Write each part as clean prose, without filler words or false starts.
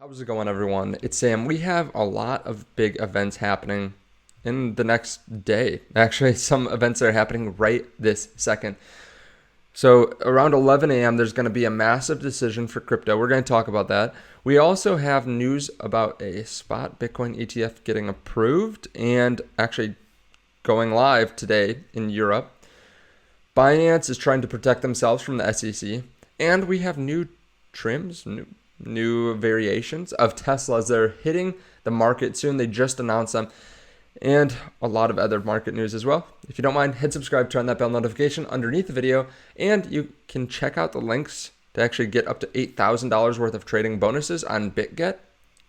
How's it going, everyone? It's Sam. We have a lot of big events happening in the next day. Actually, some events that are happening right this second. So around 11 a.m., there's going to be a massive decision for crypto. We're going to talk about that. We also have news about a spot Bitcoin ETF getting approved and actually going live today in Europe. Binance is trying to protect themselves from the SEC. And we have new trims, new variations of Teslas that are hitting the market soon. They just announced them, and a lot of other market news as well. If you don't mind, hit subscribe, turn that bell notification underneath the video, and you can check out the links to actually get up to $8,000 worth of trading bonuses on BITGET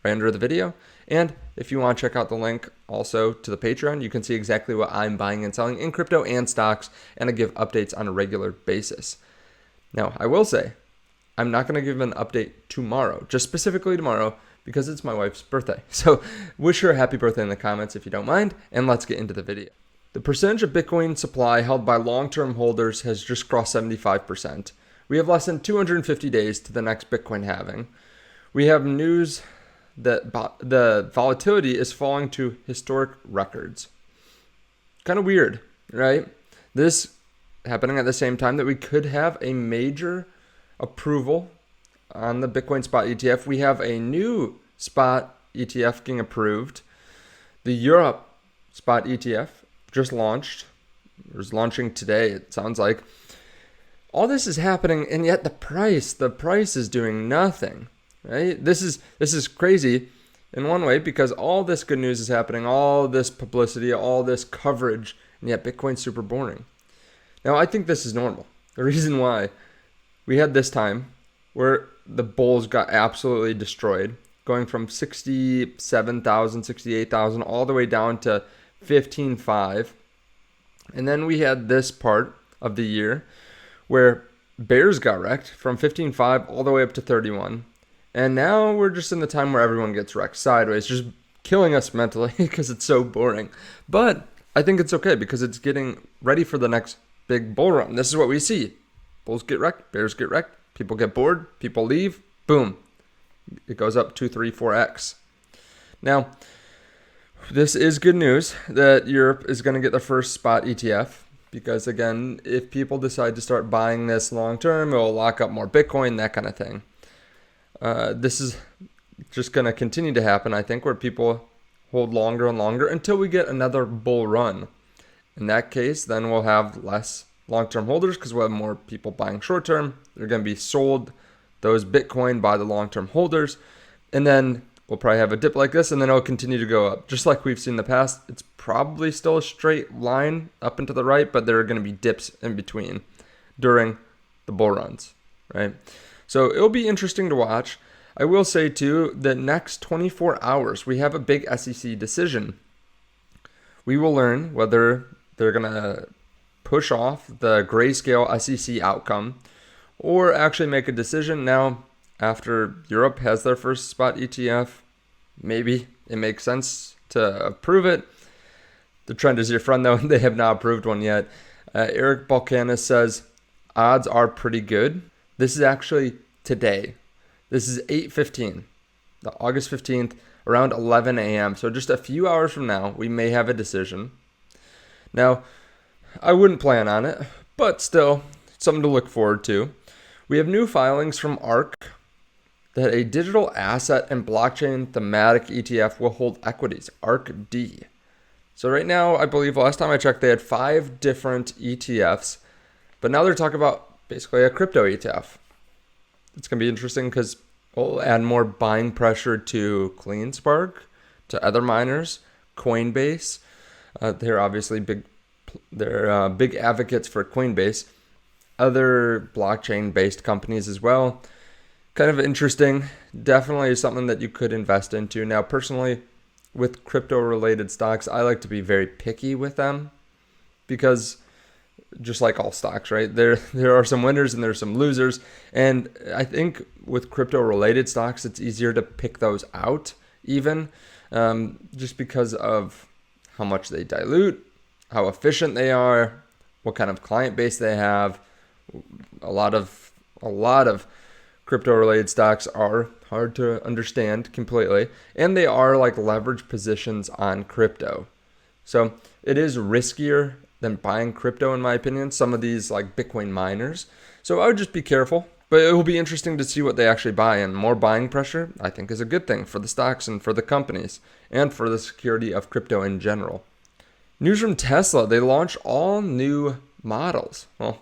right under the video. And if you want to check out the link also to the Patreon, you can see exactly what I'm buying and selling in crypto and stocks, and I give updates on a regular basis. Now, I will say, I'm not going to give an update tomorrow, just specifically tomorrow, because it's my wife's birthday. So wish her a happy birthday in the comments if you don't mind, and let's get into the video. The percentage of Bitcoin supply held by long-term holders has just crossed 75%. We have less than 250 days to the next Bitcoin halving. We have news that the volatility is falling to historic records. Kind of weird, right? This happening at the same time that we could have a major approval on the Bitcoin spot ETF. We have a new spot ETF getting approved. The Europe spot ETF just launched, or is launching today, it sounds like. All this is happening, and yet the price is doing nothing, right? This is crazy in one way, because all this good news is happening, all this publicity, all this coverage, and yet Bitcoin's super boring. Now, I think this is normal. The reason why, we had this time where the bulls got absolutely destroyed, going from 67,000, 68,000 all the way down to 15.5. And then we had this part of the year where bears got wrecked from 15.5 all the way up to 31. And now we're just in the time where everyone gets wrecked sideways, just killing us mentally because it's so boring. But I think it's okay because it's getting ready for the next big bull run. This is what we see. Bulls get wrecked, bears get wrecked, people get bored, people leave, boom. It goes up 2, 3, 4x. Now, this is good news that Europe is going to get the first spot ETF, because again, if people decide to start buying this long term, it will lock up more Bitcoin, that kind of thing. This is just going to continue to happen, I think, where people hold longer and longer until we get another bull run. In that case, then we'll have less long-term holders because we'll have more people buying short-term. They're going to be sold those Bitcoin by the long-term holders. And then we'll probably have a dip like this, and then it'll continue to go up. Just like we've seen in the past, it's probably still a straight line up and to the right, but there are going to be dips in between during the bull runs, right? So it'll be interesting to watch. I will say, too, that next 24 hours, we have a big SEC decision. We will learn whether they're going to push off the grayscale SEC outcome or actually make a decision. Now, after Europe has their first spot ETF, maybe it makes sense to approve it. The trend is your friend, though. They have not approved one yet. Eric Balkanis says odds are pretty good. This is actually today. This is 8:15, August 15th, around 11 a.m. So just a few hours from now, we may have a decision. Now, I wouldn't plan on it, but still, something to look forward to. We have new filings from ARK that a digital asset and blockchain thematic ETF will hold equities, ARK-D. So right now, I believe last time I checked, they had 5 different ETFs, but now they're talking about basically a crypto ETF. It's going to be interesting because we'll add more buying pressure to CleanSpark, to other miners, Coinbase. They're obviously big advocates for Coinbase, other blockchain-based companies as well. Kind of interesting. Definitely something that you could invest into. Now, personally, with crypto-related stocks, I like to be very picky with them because just like all stocks, right? There are some winners and there's some losers. And I think with crypto-related stocks, it's easier to pick those out even just because of how much they dilute, how efficient they are, what kind of client base they have. A lot of crypto related stocks are hard to understand completely, and they are like leverage positions on crypto. So it is riskier than buying crypto, in my opinion, some of these like Bitcoin miners. So I would just be careful, but it will be interesting to see what they actually buy. And more buying pressure, I think, is a good thing for the stocks and for the companies and for the security of crypto in general. News from Tesla, they launched all new models. Well,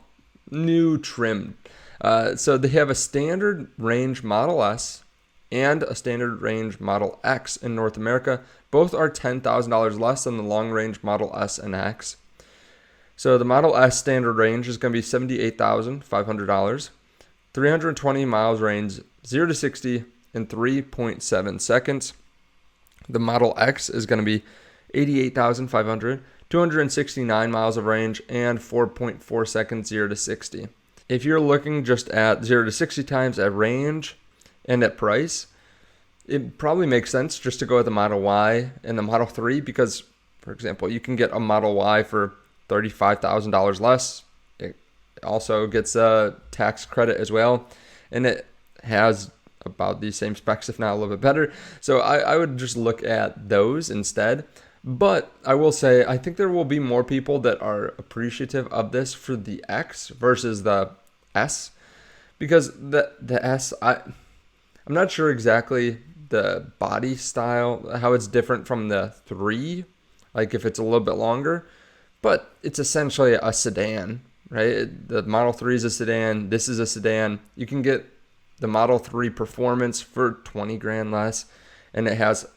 new trimmed. So they have a standard range Model S and a standard range Model X in North America. Both are $10,000 less than the long range Model S and X. So the Model S standard range is going to be $78,500, 320 miles range, 0 to 60 in 3.7 seconds. The Model X is going to be $88,500, 269 miles of range, and 4.4 seconds 0 to 60. If you're looking just at 0 to 60 times at range and at price, it probably makes sense just to go with the Model Y and the Model 3 because, for example, you can get a Model Y for $35,000 less. It also gets a tax credit as well, and it has about the same specs, if not a little bit better. So I would just look at those instead. But I will say, I think there will be more people that are appreciative of this for the X versus the S, because the S, I'm not sure exactly the body style, how it's different from the 3, like if it's a little bit longer. But it's essentially a sedan, right? The Model 3 is a sedan. This is a sedan. You can get the Model 3 Performance for 20 grand less, and it has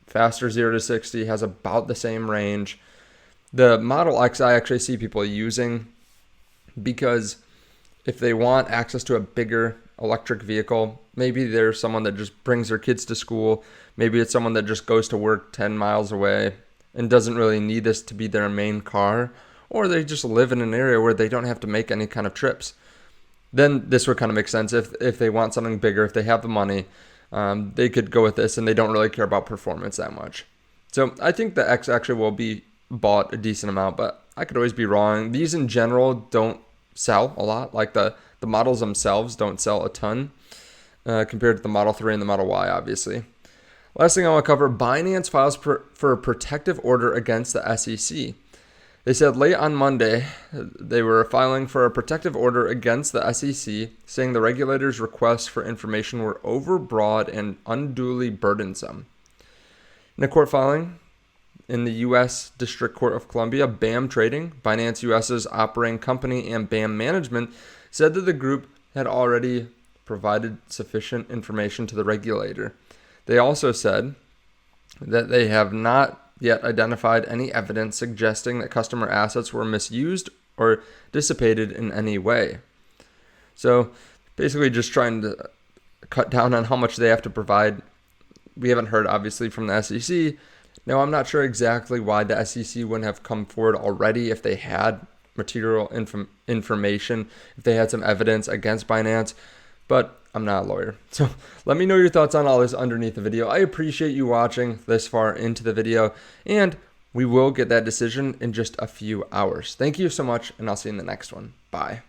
faster 0 to 60, has about the same range. The Model X I actually see people using because if they want access to a bigger electric vehicle, maybe there's someone that just brings their kids to school. Maybe it's someone that just goes to work 10 miles away and doesn't really need this to be their main car, or they just live in an area where they don't have to make any kind of trips. Then this would kind of make sense if they want something bigger, if they have the money, they could go with this and they don't really care about performance that much. So I think the X actually will be bought a decent amount, but I could always be wrong. These in general don't sell a lot, like the models themselves don't sell a ton compared to the Model 3 and the Model Y, obviously. Last thing I want to cover, Binance files for a protective order against the SEC. They said late on Monday they were filing for a protective order against the SEC, saying the regulators' requests for information were overbroad and unduly burdensome. In a court filing in the U.S. District Court of Columbia, BAM Trading, Binance US's operating company, and BAM Management said that the group had already provided sufficient information to the regulator. They also said that they have not yet identified any evidence suggesting that customer assets were misused or dissipated in any way. So basically just trying to cut down on how much they have to provide. We haven't heard, obviously, from the SEC. Now, I'm not sure exactly why the SEC wouldn't have come forward already if they had material information, if they had some evidence against Binance, but I'm not a lawyer. So let me know your thoughts on all this underneath the video. I appreciate you watching this far into the video, and we will get that decision in just a few hours. Thank you so much, and I'll see you in the next one. Bye.